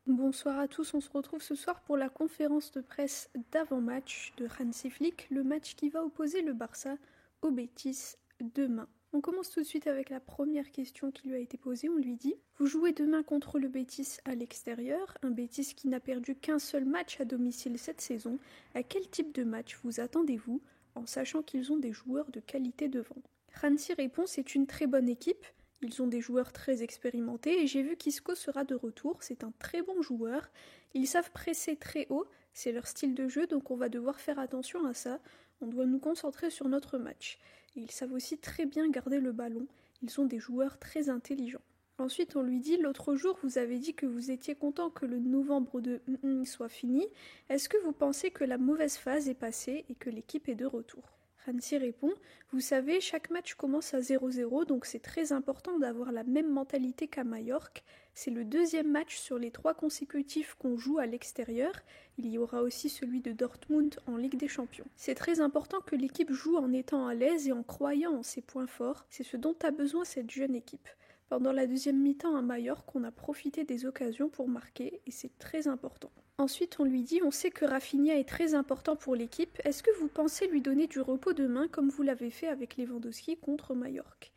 Bonsoir à tous, on se retrouve ce soir pour la conférence de presse d'avant-match de Hansi Flick, le match qui va opposer le Barça au Betis demain. On commence tout de suite avec la première question qui lui a été posée, on lui dit « Vous jouez demain contre le Betis à l'extérieur, un Betis qui n'a perdu qu'un seul match à domicile cette saison, à quel type de match vous attendez-vous en sachant qu'ils ont des joueurs de qualité devant ?» Hansi répond « C'est une très bonne équipe. Ils ont des joueurs très expérimentés et j'ai vu qu'Isco sera de retour, c'est un très bon joueur. Ils savent presser très haut, c'est leur style de jeu, donc on va devoir faire attention à ça. On doit nous concentrer sur notre match. Et ils savent aussi très bien garder le ballon, ils ont des joueurs très intelligents. » Ensuite, on lui dit « L'autre jour, vous avez dit que vous étiez content que le novembre de soit fini. Est-ce que vous pensez que la mauvaise phase est passée et que l'équipe est de retour ?» Hansi répond « Vous savez, chaque match commence à 0-0, donc c'est très important d'avoir la même mentalité qu'à Majorque. C'est le deuxième match sur les 3 consécutifs qu'on joue à l'extérieur. Il y aura aussi celui de Dortmund en Ligue des Champions. C'est très important que l'équipe joue en étant à l'aise et en croyant en ses points forts. C'est ce dont a besoin cette jeune équipe. Pendant la deuxième mi-temps à Majorque, on a profité des occasions pour marquer et c'est très important. » Ensuite, on lui dit « On sait que Rafinha est très important pour l'équipe. Est-ce que vous pensez lui donner du repos demain comme vous l'avez fait avec Lewandowski contre Majorque ?»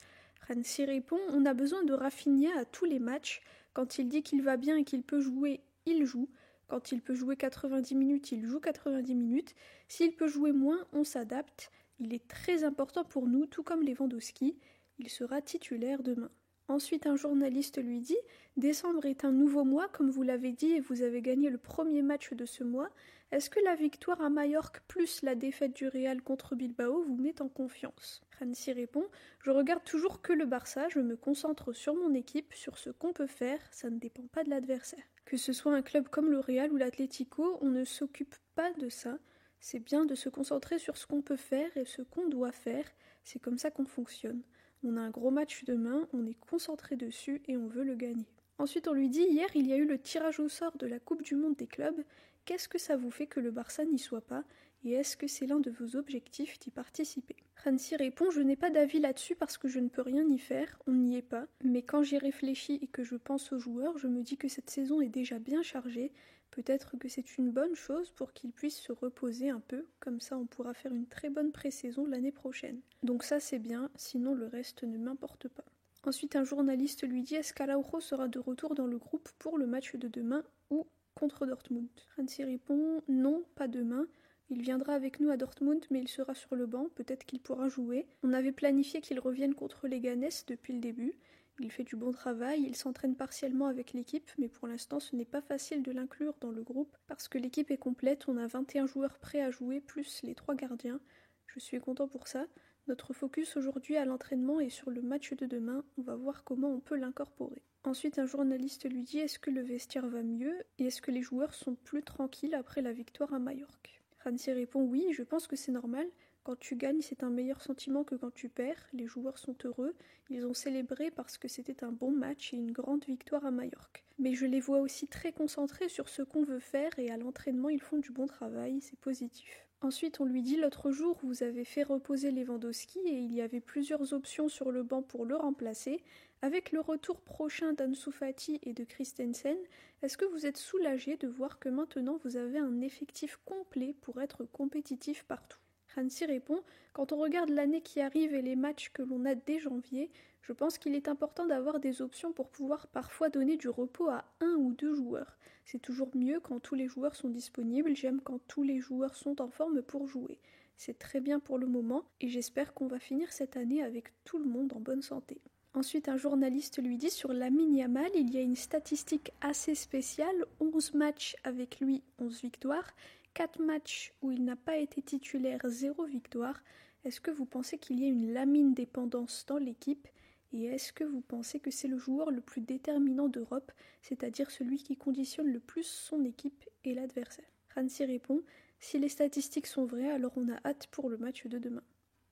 Hansi répond « On a besoin de Rafinha à tous les matchs. Quand il dit qu'il va bien et qu'il peut jouer, il joue. Quand il peut jouer 90 minutes, il joue 90 minutes. S'il peut jouer moins, on s'adapte. Il est très important pour nous, tout comme Lewandowski. Il sera titulaire demain. » Ensuite, un journaliste lui dit « Décembre est un nouveau mois, comme vous l'avez dit, et vous avez gagné le premier match de ce mois. Est-ce que la victoire à Majorque plus la défaite du Real contre Bilbao vous met en confiance ?» Hansi répond « Je regarde toujours que le Barça, je me concentre sur mon équipe, sur ce qu'on peut faire, ça ne dépend pas de l'adversaire. Que ce soit un club comme le Real ou l'Atlético, on ne s'occupe pas de ça. C'est bien de se concentrer sur ce qu'on peut faire et ce qu'on doit faire, c'est comme ça qu'on fonctionne. On a un gros match demain, on est concentré dessus et on veut le gagner. » Ensuite, on lui dit « Hier, il y a eu le tirage au sort de la Coupe du Monde des clubs. Qu'est-ce que ça vous fait que le Barça n'y soit pas et est-ce que c'est l'un de vos objectifs d'y participer ?» Hansi répond « Je n'ai pas d'avis là-dessus parce que je ne peux rien y faire, on n'y est pas. Mais quand j'y réfléchis et que je pense aux joueurs, je me dis que cette saison est déjà bien chargée. Peut-être que c'est une bonne chose pour qu'ils puissent se reposer un peu, comme ça on pourra faire une très bonne pré-saison l'année prochaine. Donc ça c'est bien, sinon le reste ne m'importe pas. » Ensuite un journaliste lui dit « Est-ce qu'Araujo sera de retour dans le groupe pour le match de demain ou contre Dortmund ?» Hansi répond « Non, pas demain. Il viendra avec nous à Dortmund, mais il sera sur le banc, peut-être qu'il pourra jouer. On avait planifié qu'il revienne contre Leganés depuis le début. Il fait du bon travail, il s'entraîne partiellement avec l'équipe, mais pour l'instant ce n'est pas facile de l'inclure dans le groupe, parce que l'équipe est complète, on a 21 joueurs prêts à jouer, plus les 3 gardiens. Je suis content pour ça. Notre focus aujourd'hui à l'entraînement et sur le match de demain, on va voir comment on peut l'incorporer. » Ensuite, un journaliste lui dit « Est-ce que le vestiaire va mieux et est-ce que les joueurs sont plus tranquilles après la victoire à Majorque ?» Hansi répond « Oui, je pense que c'est normal. Quand tu gagnes, c'est un meilleur sentiment que quand tu perds. Les joueurs sont heureux. Ils ont célébré parce que c'était un bon match et une grande victoire à Majorque. Mais je les vois aussi très concentrés sur ce qu'on veut faire et à l'entraînement, ils font du bon travail, c'est positif. » Ensuite, on lui dit « L'autre jour, vous avez fait reposer Lewandowski et il y avait plusieurs options sur le banc pour le remplacer. Avec le retour prochain d'Ansu Fati et de Christensen, est-ce que vous êtes soulagé de voir que maintenant vous avez un effectif complet pour être compétitif partout ?» Hansi répond « Quand on regarde l'année qui arrive et les matchs que l'on a dès janvier, je pense qu'il est important d'avoir des options pour pouvoir parfois donner du repos à 1 ou 2 joueurs. C'est toujours mieux quand tous les joueurs sont disponibles, j'aime quand tous les joueurs sont en forme pour jouer. C'est très bien pour le moment et j'espère qu'on va finir cette année avec tout le monde en bonne santé. » Ensuite, un journaliste lui dit « Sur Lamine Yamal, il y a une statistique assez spéciale, 11 matchs avec lui, 11 victoires. 4 matchs où il n'a pas été titulaire, 0 victoire. Est-ce que vous pensez qu'il y a une Lamine dépendance dans l'équipe ? Et est-ce que vous pensez que c'est le joueur le plus déterminant d'Europe, c'est-à-dire celui qui conditionne le plus son équipe et l'adversaire ?» Hansi répond « Si les statistiques sont vraies, alors on a hâte pour le match de demain. »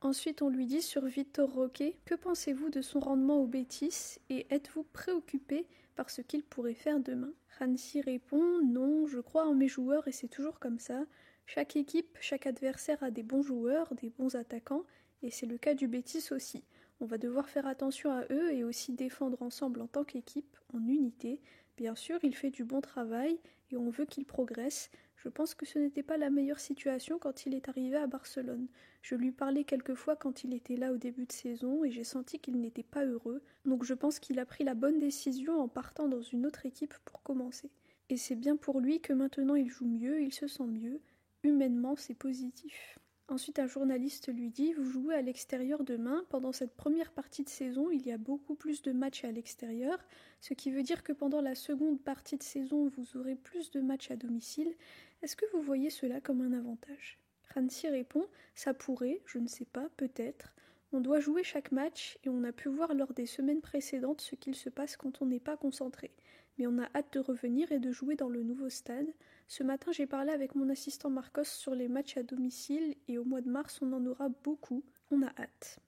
Ensuite, on lui dit sur Vitor Roque « Que pensez-vous de son rendement au Betis et êtes-vous préoccupé par ce qu'il pourrait faire demain ?» Hansi répond « Non, je crois en mes joueurs et c'est toujours comme ça. Chaque équipe, chaque adversaire a des bons joueurs, des bons attaquants et c'est le cas du Betis aussi. On va devoir faire attention à eux et aussi défendre ensemble en tant qu'équipe, en unité, Bien sûr, il fait du bon travail et on veut qu'il progresse. Je pense que ce n'était pas la meilleure situation quand il est arrivé à Barcelone. Je lui parlais quelquefois quand il était là au début de saison et j'ai senti qu'il n'était pas heureux. Donc je pense qu'il a pris la bonne décision en partant dans une autre équipe pour commencer. Et c'est bien pour lui que maintenant il joue mieux, il se sent mieux. Humainement, c'est positif. Ensuite, un journaliste lui dit « Vous jouez à l'extérieur demain. Pendant cette première partie de saison, il y a beaucoup plus de matchs à l'extérieur, ce qui veut dire que pendant la seconde partie de saison, vous aurez plus de matchs à domicile. Est-ce que vous voyez cela comme un avantage ?» Hansi répond « Ça pourrait, je ne sais pas, peut-être. On doit jouer chaque match et on a pu voir lors des semaines précédentes ce qu'il se passe quand on n'est pas concentré. Mais on a hâte de revenir et de jouer dans le nouveau stade. Ce matin, j'ai parlé avec mon assistant Marcos sur les matchs à domicile et au mois de mars, on en aura beaucoup. On a hâte. »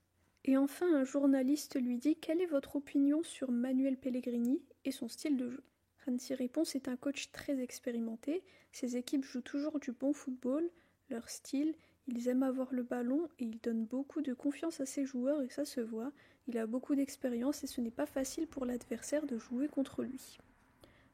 Et enfin, un journaliste lui dit « Quelle est votre opinion sur Manuel Pellegrini et son style de jeu ?» Hansi répond « C'est un coach très expérimenté. Ses équipes jouent toujours du bon football. Leur style, ils aiment avoir le ballon et il donne beaucoup de confiance à ses joueurs et ça se voit. Il a beaucoup d'expérience et ce n'est pas facile pour l'adversaire de jouer contre lui. »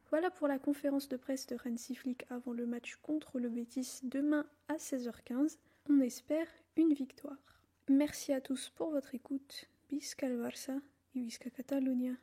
Voilà pour la conférence de presse de Hansi Flick avant le match contre le Betis demain à 16h15. On espère une victoire. Merci à tous pour votre écoute. Visca el Barça et Visca Catalunya.